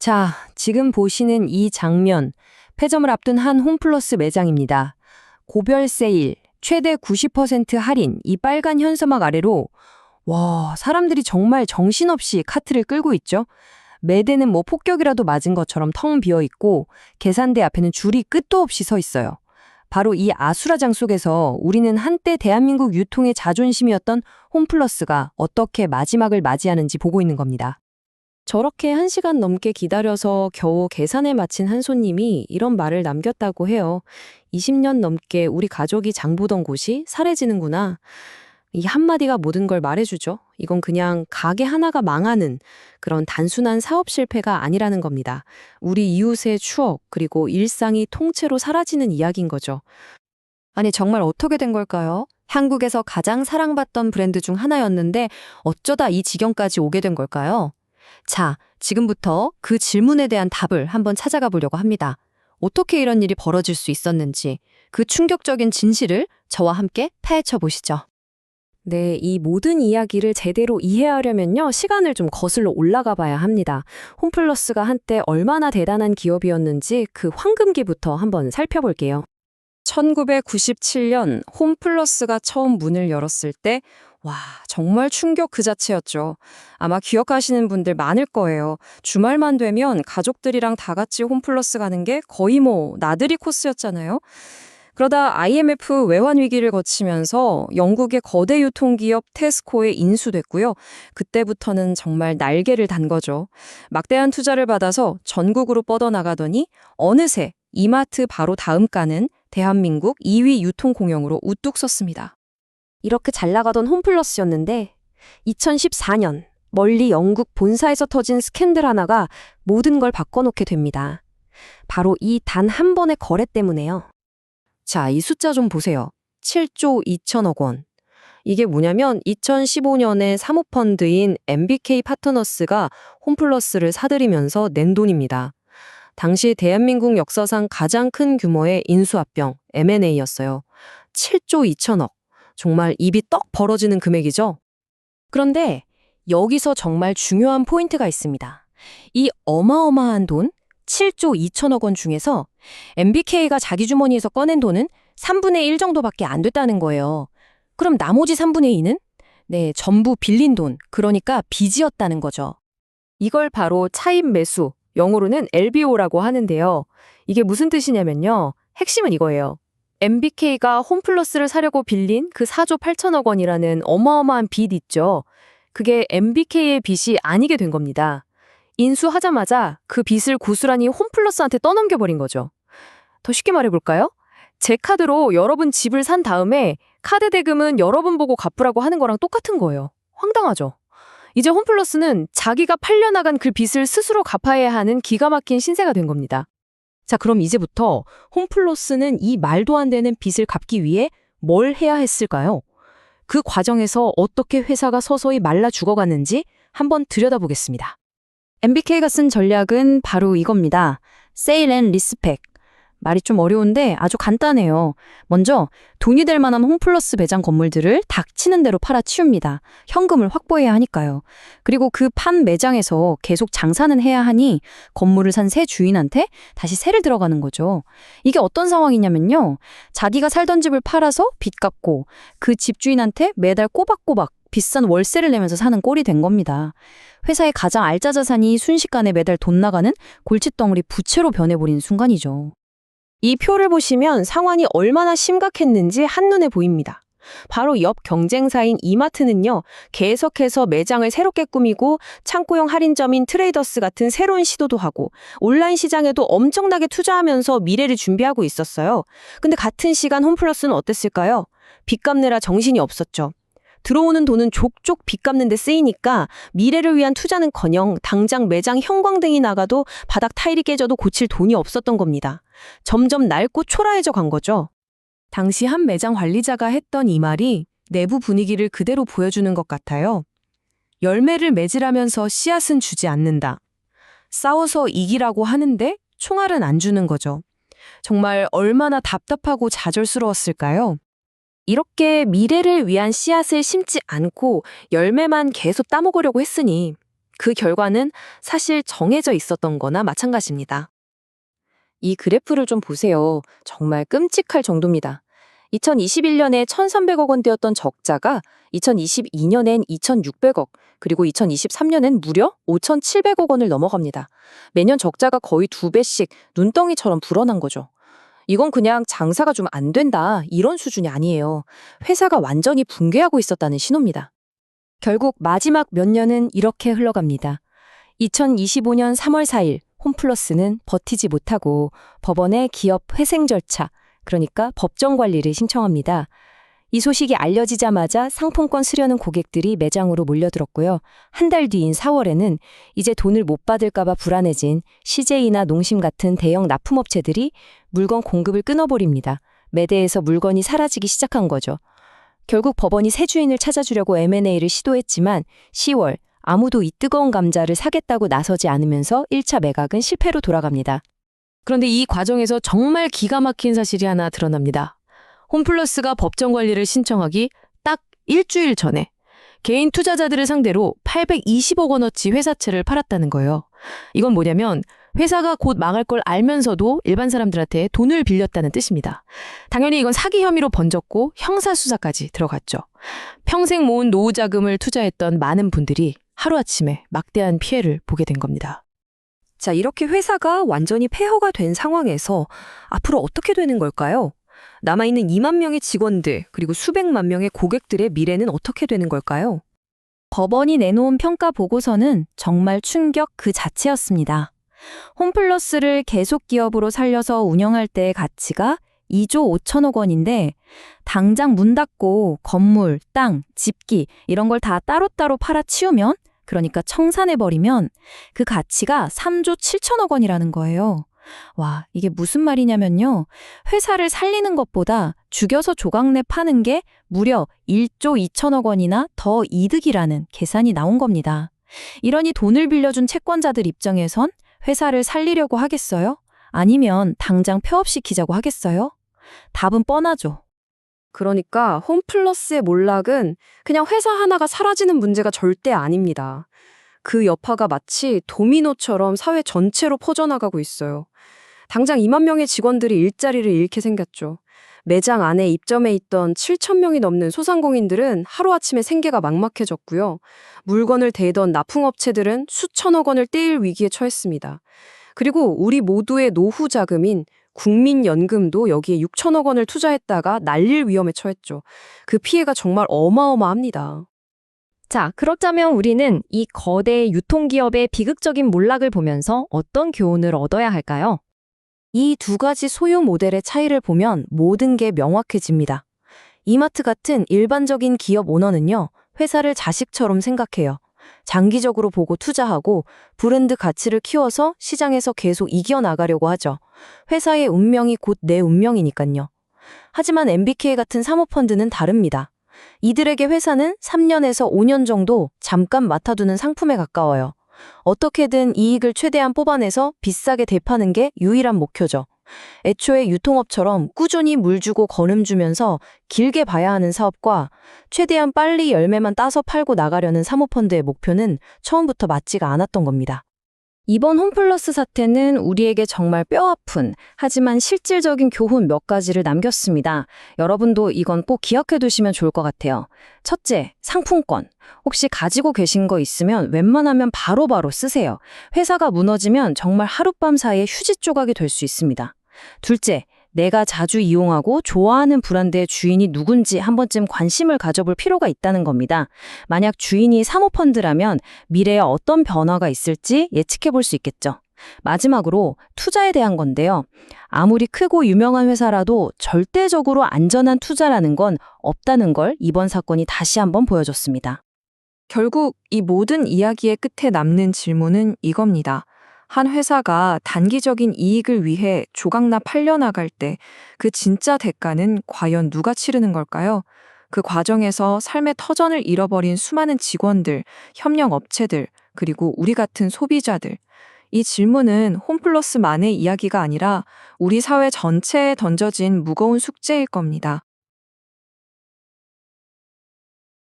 자, 지금 보시는 이 장면, 폐점을 앞둔 한 홈플러스 매장입니다. 고별 세일, 최대 90% 할인, 이 빨간 현수막 아래로 와, 사람들이 정말 정신없이 카트를 끌고 있죠. 매대는 뭐 폭격이라도 맞은 것처럼 텅 비어 있고 계산대 앞에는 줄이 끝도 없이 서 있어요. 바로 이 아수라장 속에서 우리는 한때 대한민국 유통의 자존심이었던 홈플러스가 어떻게 마지막을 맞이하는지 보고 있는 겁니다. 저렇게 1시간 넘게 기다려서 겨우 계산을 마친 한 손님이 이런 말을 남겼다고 해요. 20년 넘게 우리 가족이 장 보던 곳이 사라지는구나. 이 한마디가 모든 걸 말해주죠. 이건 그냥 가게 하나가 망하는 그런 단순한 사업 실패가 아니라는 겁니다. 우리 이웃의 추억, 그리고 일상이 통째로 사라지는 이야기인 거죠. 아니, 정말 어떻게 된 걸까요? 한국에서 가장 사랑받던 브랜드 중 하나였는데 어쩌다 이 지경까지 오게 된 걸까요? 자, 지금부터 그 질문에 대한 답을 한번 찾아가 보려고 합니다. 어떻게 이런 일이 벌어질 수 있었는지, 그 충격적인 진실을 저와 함께 파헤쳐 보시죠. 네, 이 모든 이야기를 제대로 이해하려면요, 시간을 좀 거슬러 올라가 봐야 합니다. 홈플러스가 한때 얼마나 대단한 기업이었는지 그 황금기부터 한번 살펴볼게요. 1997년 홈플러스가 처음 문을 열었을 때, 와, 정말 충격 그 자체였죠. 아마 기억하시는 분들 많을 거예요. 주말만 되면 가족들이랑 다 같이 홈플러스 가는 게 거의 뭐 나들이 코스였잖아요. 그러다 IMF 외환 위기를 거치면서 영국의 거대 유통기업 테스코에 인수됐고요. 그때부터는 정말 날개를 단 거죠. 막대한 투자를 받아서 전국으로 뻗어나가더니 어느새 이마트 바로 다음 가는 대한민국 2위 유통공영으로 우뚝 섰습니다. 이렇게 잘 나가던 홈플러스였는데 2014년 멀리 영국 본사에서 터진 스캔들 하나가 모든 걸 바꿔놓게 됩니다. 바로 이 단 한 번의 거래 때문에요. 자, 이 숫자 좀 보세요. 7조 2천억 원. 이게 뭐냐면 2015년에 사모펀드인 MBK 파트너스가 홈플러스를 사들이면서 낸 돈입니다. 당시 대한민국 역사상 가장 큰 규모의 인수합병, M&A였어요. 7조 2천억. 정말 입이 떡 벌어지는 금액이죠? 그런데 여기서 정말 중요한 포인트가 있습니다. 이 어마어마한 돈, 7조 2천억 원 중에서 MBK가 자기 주머니에서 꺼낸 돈은 3분의 1 정도밖에 안 됐다는 거예요. 그럼 나머지 3분의 2는? 네, 전부 빌린 돈, 그러니까 빚이었다는 거죠. 이걸 바로 차입 매수, 영어로는 LBO라고 하는데요. 이게 무슨 뜻이냐면요. 핵심은 이거예요. MBK가 홈플러스를 사려고 빌린 그 4조 8천억 원이라는 어마어마한 빚 있죠. 그게 MBK의 빚이 아니게 된 겁니다. 인수하자마자 그 빚을 고스란히 홈플러스한테 떠넘겨버린 거죠. 더 쉽게 말해볼까요? 제 카드로 여러분 집을 산 다음에 카드 대금은 여러분 보고 갚으라고 하는 거랑 똑같은 거예요. 황당하죠? 이제 홈플러스는 자기가 팔려나간 그 빚을 스스로 갚아야 하는 기가 막힌 신세가 된 겁니다. 자, 그럼 이제부터 홈플러스는 이 말도 안 되는 빚을 갚기 위해 뭘 해야 했을까요? 그 과정에서 어떻게 회사가 서서히 말라 죽어갔는지 한번 들여다보겠습니다. MBK가 쓴 전략은 바로 이겁니다. 세일 앤 리스펙. 말이 좀 어려운데 아주 간단해요. 먼저 돈이 될 만한 홈플러스 매장 건물들을 닥치는 대로 팔아치웁니다. 현금을 확보해야 하니까요. 그리고 그 판 매장에서 계속 장사는 해야 하니 건물을 산 새 주인한테 다시 세를 들어가는 거죠. 이게 어떤 상황이냐면요. 자기가 살던 집을 팔아서 빚 갚고 그 집주인한테 매달 꼬박꼬박 비싼 월세를 내면서 사는 꼴이 된 겁니다. 회사의 가장 알짜 자산이 순식간에 매달 돈 나가는 골칫덩어리 부채로 변해버린 순간이죠. 이 표를 보시면 상황이 얼마나 심각했는지 한눈에 보입니다. 바로 옆 경쟁사인 이마트는요, 계속해서 매장을 새롭게 꾸미고 창고형 할인점인 트레이더스 같은 새로운 시도도 하고 온라인 시장에도 엄청나게 투자하면서 미래를 준비하고 있었어요. 근데 같은 시간 홈플러스는 어땠을까요? 빚 갚느라 정신이 없었죠. 들어오는 돈은 족족 빚 갚는 데 쓰이니까 미래를 위한 투자는커녕 당장 매장 형광등이 나가도 바닥 타일이 깨져도 고칠 돈이 없었던 겁니다. 점점 낡고 초라해져 간 거죠. 당시 한 매장 관리자가 했던 이 말이 내부 분위기를 그대로 보여주는 것 같아요. 열매를 맺으라면서 씨앗은 주지 않는다. 싸워서 이기라고 하는데 총알은 안 주는 거죠. 정말 얼마나 답답하고 좌절스러웠을까요? 이렇게 미래를 위한 씨앗을 심지 않고 열매만 계속 따먹으려고 했으니 그 결과는 사실 정해져 있었던 거나 마찬가지입니다. 이 그래프를 좀 보세요. 정말 끔찍할 정도입니다. 2021년에 1,300억 원대였던 적자가 2022년엔 2,600억, 그리고 2023년엔 무려 5,700억 원을 넘어갑니다. 매년 적자가 거의 2배씩 눈덩이처럼 불어난 거죠. 이건 그냥 장사가 좀 안 된다, 이런 수준이 아니에요. 회사가 완전히 붕괴하고 있었다는 신호입니다. 결국 마지막 몇 년은 이렇게 흘러갑니다. 2025년 3월 4일 홈플러스는 버티지 못하고 법원에 기업 회생 절차, 그러니까 법정 관리를 신청합니다. 이 소식이 알려지자마자 상품권 쓰려는 고객들이 매장으로 몰려들었고요. 한 달 뒤인 4월에는 이제 돈을 못 받을까봐 불안해진 CJ나 농심 같은 대형 납품업체들이 물건 공급을 끊어버립니다. 매대에서 물건이 사라지기 시작한 거죠. 결국 법원이 새 주인을 찾아주려고 M&A를 시도했지만 10월 아무도 이 뜨거운 감자를 사겠다고 나서지 않으면서 1차 매각은 실패로 돌아갑니다. 그런데 이 과정에서 정말 기가 막힌 사실이 하나 드러납니다. 홈플러스가 법정 관리를 신청하기 딱 일주일 전에 개인 투자자들을 상대로 820억 원어치 회사채를 팔았다는 거예요. 이건 뭐냐면 회사가 곧 망할 걸 알면서도 일반 사람들한테 돈을 빌렸다는 뜻입니다. 당연히 이건 사기 혐의로 번졌고 형사수사까지 들어갔죠. 평생 모은 노후 자금을 투자했던 많은 분들이 하루아침에 막대한 피해를 보게 된 겁니다. 자, 이렇게 회사가 완전히 폐허가 된 상황에서 앞으로 어떻게 되는 걸까요? 남아있는 2만 명의 직원들, 그리고 수백만 명의 고객들의 미래는 어떻게 되는 걸까요? 법원이 내놓은 평가 보고서는 정말 충격 그 자체였습니다. 홈플러스를 계속 기업으로 살려서 운영할 때의 가치가 2조 5천억 원인데 당장 문 닫고 건물, 땅, 집기 이런 걸 다 따로따로 팔아치우면, 그러니까 청산해버리면 그 가치가 3조 7천억 원이라는 거예요. 와, 이게 무슨 말이냐면요. 회사를 살리는 것보다 죽여서 조각내 파는 게 무려 1조 2천억 원이나 더 이득이라는 계산이 나온 겁니다. 이러니 돈을 빌려준 채권자들 입장에선 회사를 살리려고 하겠어요? 아니면 당장 폐업시키자고 하겠어요? 답은 뻔하죠. 그러니까 홈플러스의 몰락은 그냥 회사 하나가 사라지는 문제가 절대 아닙니다. 그 여파가 마치 도미노처럼 사회 전체로 퍼져나가고 있어요. 당장 2만 명의 직원들이 일자리를 잃게 생겼죠. 매장 안에 입점해 있던 7천 명이 넘는 소상공인들은 하루아침에 생계가 막막해졌고요. 물건을 대던 납품업체들은 수천억 원을 떼일 위기에 처했습니다. 그리고 우리 모두의 노후 자금인 국민연금도 여기에 6천억 원을 투자했다가 날릴 위험에 처했죠. 그 피해가 정말 어마어마합니다. 자, 그렇다면 우리는 이 거대 유통기업의 비극적인 몰락을 보면서 어떤 교훈을 얻어야 할까요? 이 두 가지 소유 모델의 차이를 보면 모든 게 명확해집니다. 이마트 같은 일반적인 기업 오너는요, 회사를 자식처럼 생각해요. 장기적으로 보고 투자하고 브랜드 가치를 키워서 시장에서 계속 이겨나가려고 하죠. 회사의 운명이 곧 내 운명이니까요. 하지만 MBK 같은 사모펀드는 다릅니다. 이들에게 회사는 3년에서 5년 정도 잠깐 맡아두는 상품에 가까워요. 어떻게든 이익을 최대한 뽑아내서 비싸게 되파는 게 유일한 목표죠. 애초에 유통업처럼 꾸준히 물 주고 거름 주면서 길게 봐야 하는 사업과 최대한 빨리 열매만 따서 팔고 나가려는 사모펀드의 목표는 처음부터 맞지가 않았던 겁니다. 이번 홈플러스 사태는 우리에게 정말 뼈아픈, 하지만 실질적인 교훈 몇 가지를 남겼습니다. 여러분도 이건 꼭 기억해 두시면 좋을 것 같아요. 첫째, 상품권. 혹시 가지고 계신 거 있으면 웬만하면 바로바로 쓰세요. 회사가 무너지면 정말 하룻밤 사이에 휴지 조각이 될 수 있습니다. 둘째, 내가 자주 이용하고 좋아하는 브랜드의 주인이 누군지 한 번쯤 관심을 가져볼 필요가 있다는 겁니다. 만약 주인이 사모펀드라면 미래에 어떤 변화가 있을지 예측해 볼 수 있겠죠. 마지막으로 투자에 대한 건데요. 아무리 크고 유명한 회사라도 절대적으로 안전한 투자라는 건 없다는 걸 이번 사건이 다시 한번 보여줬습니다. 결국 이 모든 이야기의 끝에 남는 질문은 이겁니다. 한 회사가 단기적인 이익을 위해 조각나 팔려나갈 때 그 진짜 대가는 과연 누가 치르는 걸까요? 그 과정에서 삶의 터전을 잃어버린 수많은 직원들, 협력업체들, 그리고 우리 같은 소비자들. 이 질문은 홈플러스만의 이야기가 아니라 우리 사회 전체에 던져진 무거운 숙제일 겁니다.